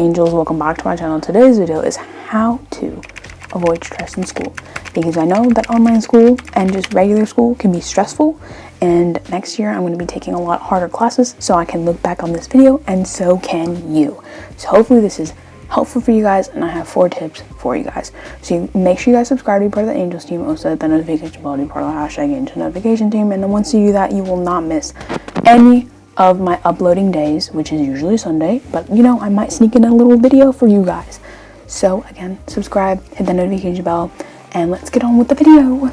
angels, welcome back to my channel. Today's video is how to avoid stress in school, because I know that online school and just regular school can be stressful, and next year I'm going to be taking a lot harder classes, so I can look back on this video and so can you. So hopefully this is helpful for you guys, and I have 4 tips for you guys. So you make sure you guys subscribe to be part of the angels team, also the notification bell to be part of the hashtag angel notification team, and then once you do that, you will not miss any of my uploading days, which is usually Sunday, but you know, I might sneak in a little video for you guys. So again, subscribe, hit the notification bell, and let's get on with the video.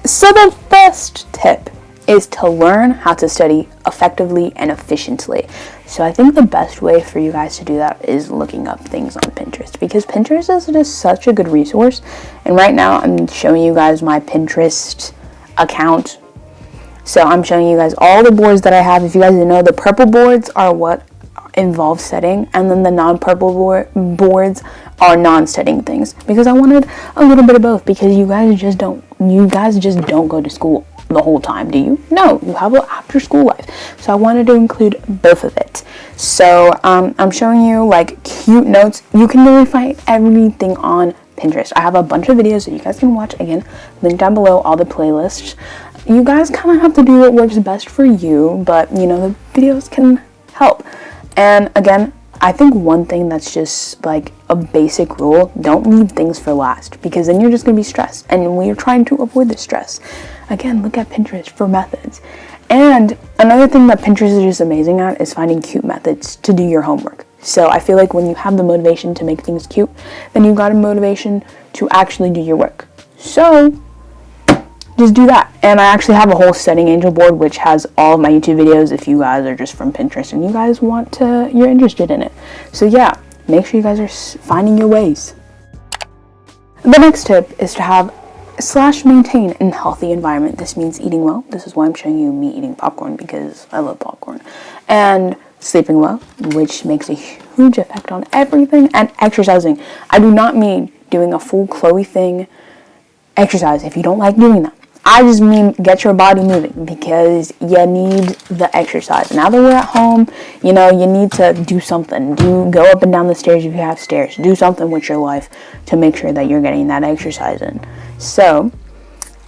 So the first tip is to learn how to study effectively and efficiently. So I think the best way for you guys to do that is looking up things on Pinterest, because Pinterest is just such a good resource. And right now I'm showing you guys my Pinterest account. So I'm showing you guys all the boards that I have. If you guys didn't know, the purple boards are what involve studying, and then the non-purple boards are non-studying things, because I wanted a little bit of both, because you guys just don't go to school the whole time, do you? No, you have an after school life. So I wanted to include both of it. So I'm showing you like cute notes. You can really find everything on Pinterest. I have a bunch of videos that you guys can watch. Again, link down below, all the playlists. You guys kind of have to do what works best for you, but you know, the videos can help. And again, I think one thing that's just like a basic rule, don't leave things for last, because then you're just going to be stressed, and we're trying to avoid the stress. Again, look at Pinterest for methods. And another thing that Pinterest is just amazing at is finding cute methods to do your homework. So I feel like when you have the motivation to make things cute, then you've got a motivation to actually do your work. So just do that. And I actually have a whole studying angel board which has all of my YouTube videos if you guys are just from Pinterest and you guys you're interested in it. So yeah, make sure you guys are finding your ways. The next tip is to have / maintain a healthy environment. This means eating well. This is why I'm showing you me eating popcorn, because I love popcorn. And sleeping well, which makes a huge effect on everything. And exercising. I do not mean doing a full Chloe thing exercise if you don't like doing that. I just mean get your body moving, because you need the exercise. Now that we're at home, you know, you need to do something. Go up and down the stairs if you have stairs. Do something with your life to make sure that you're getting that exercise in. So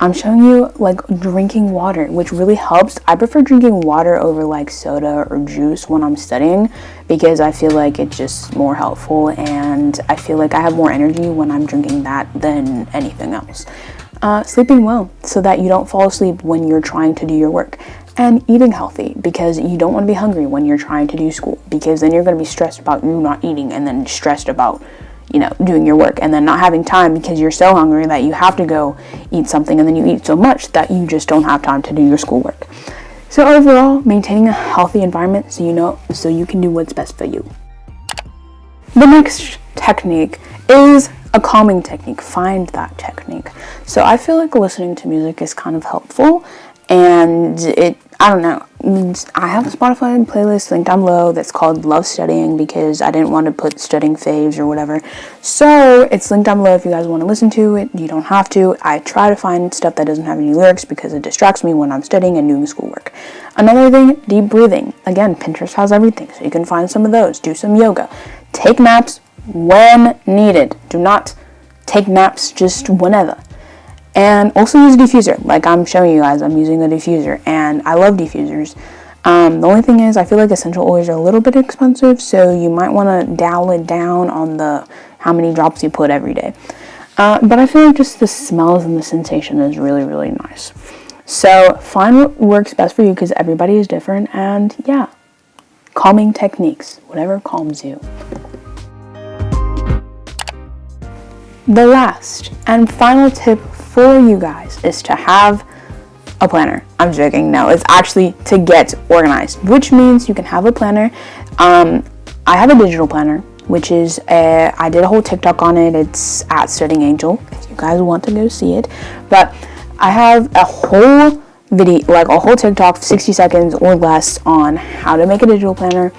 I'm showing you like drinking water, which really helps. I prefer drinking water over like soda or juice when I'm studying, because I feel like it's just more helpful, and I feel like I have more energy when I'm drinking that than anything else. Sleeping well so that you don't fall asleep when you're trying to do your work, and eating healthy, because you don't want to be hungry when you're trying to do school, because then you're going to be stressed about you not eating, and then stressed about, you know, doing your work, and then not having time because you're so hungry that you have to go eat something, and then you eat so much that you just don't have time to do your schoolwork. So overall, maintaining a healthy environment so you can do what's best for you. The next technique is a calming technique. Find that technique. So I feel like listening to music is kind of helpful, and I don't know, I have a Spotify playlist linked down below that's called Love Studying, because I didn't want to put studying faves or whatever. So it's linked down below if you guys want to listen to it. You don't have to. I try to find stuff that doesn't have any lyrics, because it distracts me when I'm studying and doing schoolwork. Another thing, deep breathing. Again, Pinterest has everything, so you can find some of those. Do some yoga. Take naps when needed. Do not take naps just whenever. And also use a diffuser. Like I'm showing you guys, I'm using a diffuser, and I love diffusers. The only thing is, I feel like essential oils are a little bit expensive, so you might want to dial it down on how many drops you put every day. But I feel like just the smells and the sensation is really, really nice. So find what works best for you, because everybody is different, and yeah, calming techniques, whatever calms you. The last and final tip for you guys is to have a planner. I'm joking. No, it's actually to get organized, which means you can have a planner. I have a digital planner, which is I did a whole TikTok on it. It's at Studying Angel if you guys want to go see it. But I have a whole video, like a whole TikTok, 60 seconds or less, on how to make a digital planner.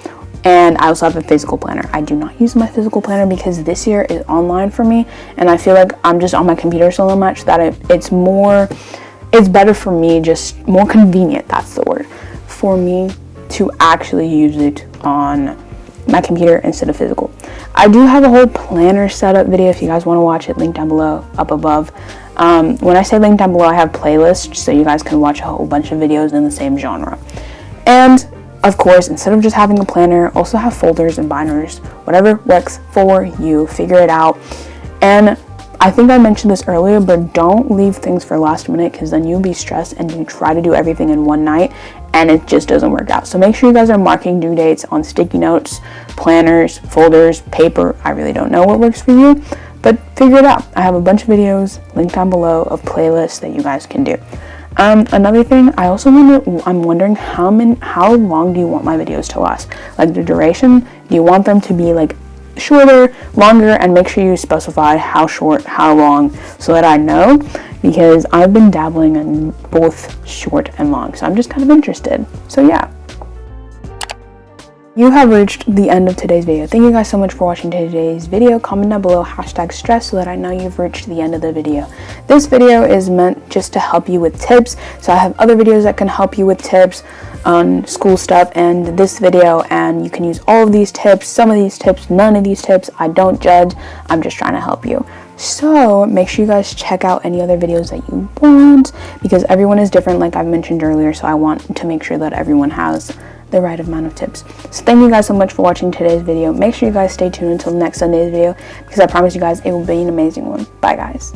And I also have a physical planner. I do not use my physical planner because this year is online for me, and I feel like I'm just on my computer so much that it's better for me, just more convenient, that's the word, for me to actually use it on my computer instead of physical. I do have a whole planner setup video if you guys want to watch it, link down below, up above. When I say link down below, I have playlists so you guys can watch a whole bunch of videos in the same genre. And of course, instead of just having a planner, also have folders and binders, whatever works for you, figure it out. And I think I mentioned this earlier, but don't leave things for last minute, because then you'll be stressed and you try to do everything in one night and it just doesn't work out. So make sure you guys are marking due dates on sticky notes, planners, folders, paper. I really don't know what works for you, but figure it out. I have a bunch of videos linked down below of playlists that you guys can do. Another thing, I'm wondering how long do you want my videos to last? Like the duration, do you want them to be like shorter, longer, and make sure you specify how short, how long, so that I know, because I've been dabbling in both short and long, so I'm just kind of interested. So yeah. You have reached the end of today's video. Thank you guys so much for watching today's video. Comment down below #stress so that I know you've reached the end of the video. This video is meant just to help you with tips. So I have other videos that can help you with tips on school stuff, and this video, and you can use all of these tips, some of these tips, none of these tips. I don't judge. I'm just trying to help you. So make sure you guys check out any other videos that you want, because everyone is different, like I've mentioned earlier. So I want to make sure that everyone has the right amount of tips. So thank you guys so much for watching today's video. Make sure you guys stay tuned until next Sunday's video, because I promise you guys it will be an amazing one. Bye guys.